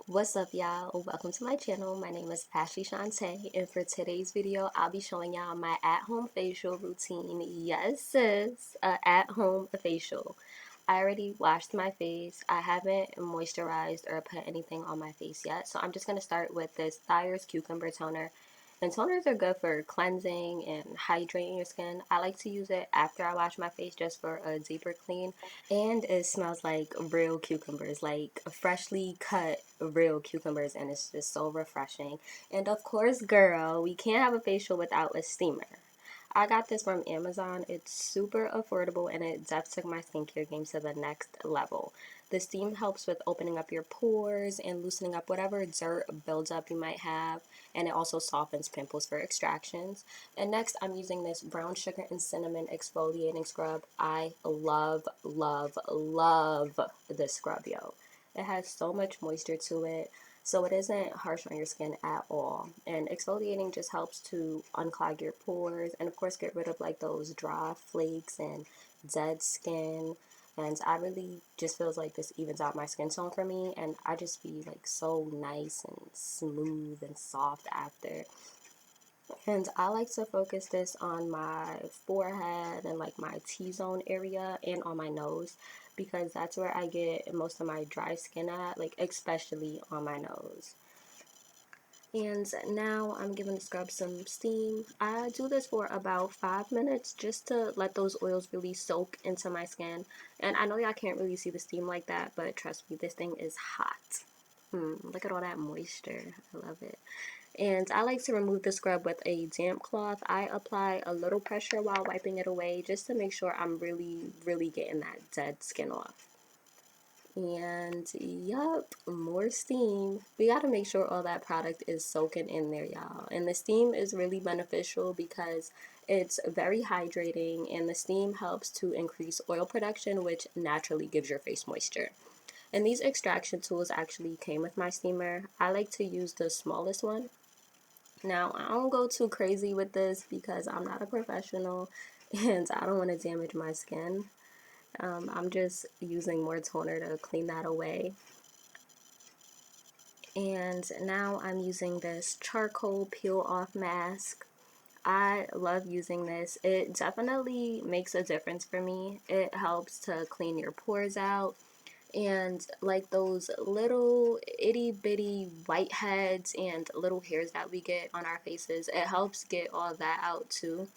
What's up, y'all? Welcome to my channel. My name is Ashley Shantae, and for today's video, I'll be showing y'all my at-home facial routine. Yes, sis, a at-home facial. I already washed my face. I haven't moisturized or put anything on my face yet, so I'm just going to start with this Thayer's Cucumber Toner. And toners are good for cleansing and hydrating your skin. I like to use it after I wash my face just for a deeper clean. And it smells like real cucumbers, like freshly cut real cucumbers, and it's just so refreshing. And of course, girl, we can't have a facial without a steamer. I got this from Amazon. It's super affordable and it definitely took my skincare game to the next level. The steam helps with opening up your pores and loosening up whatever dirt buildup you might have, and it also softens pimples for extractions. And next, I'm using this brown sugar and cinnamon exfoliating scrub. I love, love, love this scrub, yo. It has so much moisture to it, so it isn't harsh on your skin at all. And exfoliating just helps to unclog your pores and, of course, get rid of like those dry flakes and dead skin. And I really just feels like this evens out my skin tone for me, and I just be like so nice and smooth and soft after. And I like to focus this on my forehead and like my T-zone area and on my nose, because that's where I get most of my dry skin at, like especially on my nose. And now I'm giving the scrub some steam. I do this for about 5 minutes just to let those oils really soak into my skin. And I know y'all can't really see the steam like that, but trust me, this thing is hot. Look at all that moisture. I love it. And I like to remove the scrub with a damp cloth. I apply a little pressure while wiping it away just to make sure I'm really, really getting that dead skin off. And yup, more steam. We gotta make sure all that product is soaking in there, y'all. And the steam is really beneficial because it's very hydrating, and the steam helps to increase oil production, which naturally gives your face moisture. And these extraction tools actually came with my steamer. I like to use the smallest one. Now, I don't go too crazy with this because I'm not a professional and I don't want to damage my skin. I'm just using more toner to clean that away. And now I'm using this charcoal peel off mask. I love using this. It definitely makes a difference for me. It helps to clean your pores out, and like those little itty bitty whiteheads and little hairs that we get on our faces, it helps get all that out too.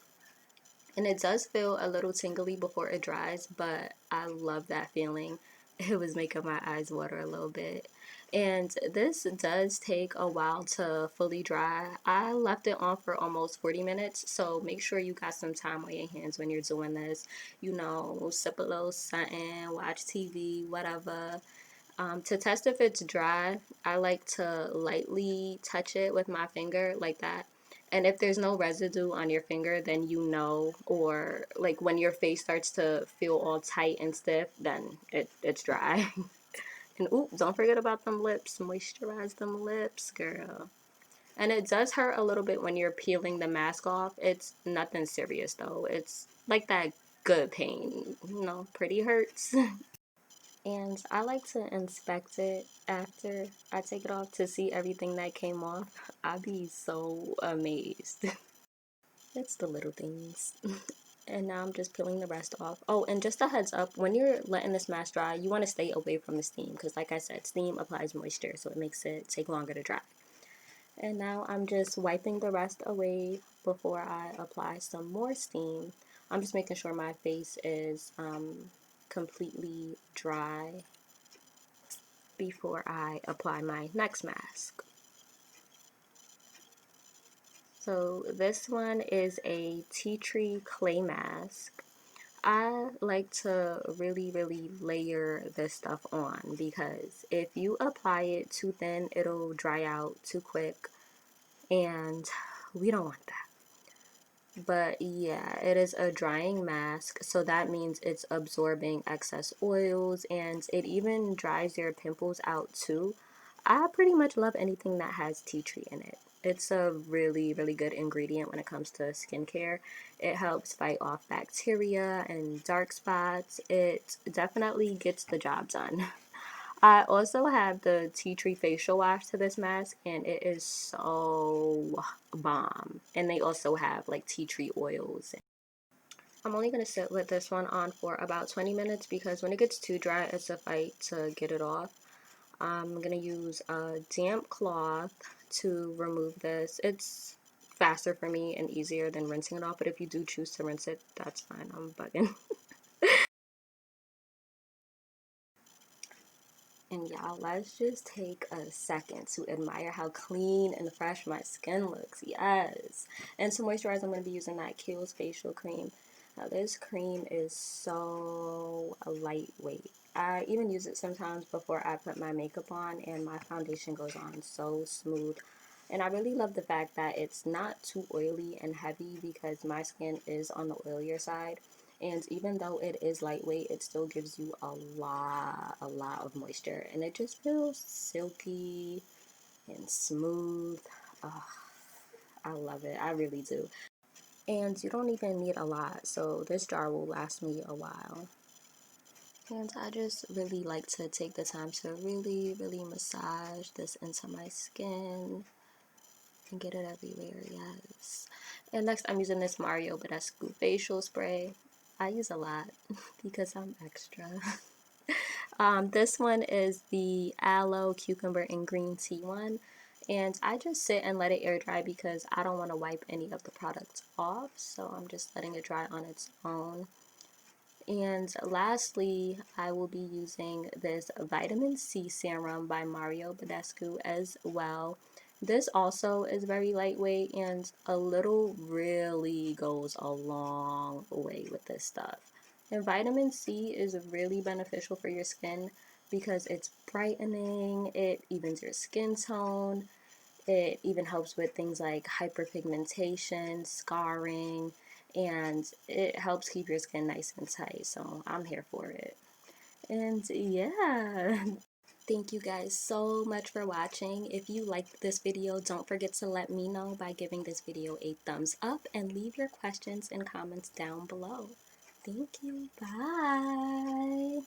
And it does feel a little tingly before it dries, but I love that feeling. It was making my eyes water a little bit. And this does take a while to fully dry. I left it on for almost 40 minutes, so make sure you got some time on your hands when you're doing this. You know, sip a little something, watch TV, whatever. To test if it's dry, I like to lightly touch it with my finger like that. And if there's no residue on your finger, then you know, or like when your face starts to feel all tight and stiff, then it's dry. And oop, don't forget about them lips. Moisturize them lips, girl. And it does hurt a little bit when you're peeling the mask off. It's nothing serious though. It's like that good pain, pretty hurts. And I like to inspect it after I take it off to see everything that came off. I'd be so amazed. It's the little things. And now I'm just peeling the rest off. Oh, and just a heads up, when you're letting this mask dry, you want to stay away from the steam because, like I said, steam applies moisture, so it makes it take longer to dry. And now I'm just wiping the rest away before I apply some more steam. I'm just making sure my face is completely dry before I apply my next mask. So this one is a tea tree clay mask. I like to really, really layer this stuff on because if you apply it too thin, it'll dry out too quick, and we don't want that. But yeah, it is a drying mask, so that means it's absorbing excess oils, and it even dries your pimples out too. I pretty much love anything that has tea tree in it. It's a really, really good ingredient when it comes to skincare. It helps fight off bacteria and dark spots. It definitely gets the job done. I also have the tea tree facial wash to this mask, and it is so bomb. And they also have like tea tree oils. I'm only going to sit with this one on for about 20 minutes because when it gets too dry, it's a fight to get it off. I'm going to use a damp cloth to remove this. It's faster for me and easier than rinsing it off, but if you do choose to rinse it, that's fine. I'm bugging. And y'all, let's just take a second to admire how clean and fresh my skin looks. Yes. And to moisturize, I'm going to be using that Kiehl's facial cream. Now, this cream is so lightweight. I even use it sometimes before I put my makeup on, and my foundation goes on so smooth. And I really love the fact that it's not too oily and heavy because my skin is on the oilier side. And even though it is lightweight, it still gives you a lot of moisture. And it just feels silky and smooth. Oh, I love it. I really do. And you don't even need a lot. So this jar will last me a while. And I just really like to take the time to really massage this into my skin and get it everywhere. Yes. And next I'm using this Mario Badescu facial spray. I use a lot because I'm extra. This one is the aloe, cucumber, and green tea one. And I just sit and let it air dry because I don't want to wipe any of the products off. So I'm just letting it dry on its own. And lastly, I will be using this vitamin C serum by Mario Badescu as well. This also is very lightweight, and a little really goes a long way with this stuff. And vitamin C is really beneficial for your skin because it's brightening, it evens your skin tone, it even helps with things like hyperpigmentation, scarring, and it helps keep your skin nice and tight. So I'm here for it. And yeah, thank you guys so much for watching. If you liked this video, don't forget to let me know by giving this video a thumbs up and leave your questions and comments down below. Thank you. Bye.